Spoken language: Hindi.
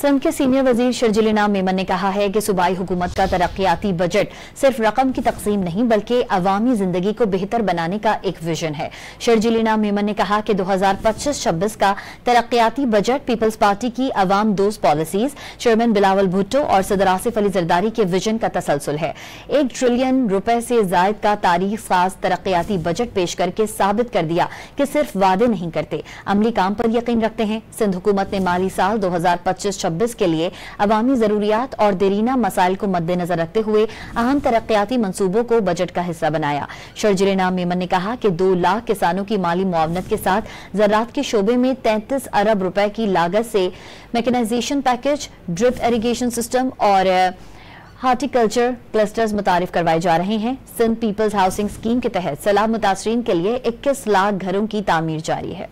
सिंध के सीनियर वजीर शर्जील इनाम मेमन ने कहा है कि सूबाई हुकूमत का तरक्याती बजट सिर्फ रकम की तकसीम नहीं बल्कि अवामी जिंदगी को बेहतर बनाने का एक विजन है। शर्जील इनाम मेमन ने कहा कि 2025-26 का तरक्याती बजट पीपल्स पार्टी की अवाम दोस्त पॉलिसीज, चेयरमैन बिलावल भुट्टो और सदर आसिफ अली जरदारी के विजन का तसलसल है। 1 ट्रिलियन रुपए से जायद का तारीख साज तरक्याती बजट पेश करके साबित कर दिया कि सिर्फ वादे नहीं करते, अमली काम पर यकीन रखते हैं। सिंध हुकूमत ने माली साल 2025-26 के लिए अवामी जरूरियात और देरीना मसाइल को मद्देनजर रखते हुए अहम तरक्याती मंसूबों को बजट का हिस्सा बनाया। शर्जील इनाम मेमन ने कहा कि 2 लाख किसानों की माली मुआवनत के साथ ज़राअत के शोबे में 33 अरब रुपए की लागत से mechanisation package, drip irrigation system और हार्टिकल्चर क्लस्टर्स मुतारिफ करवाए जा रहे हैं। सिंध पीपल्स हाउसिंग स्कीम के तहत सैलाब मुतासरीन के लिए 21 लाख घरों की तामीर जारी है।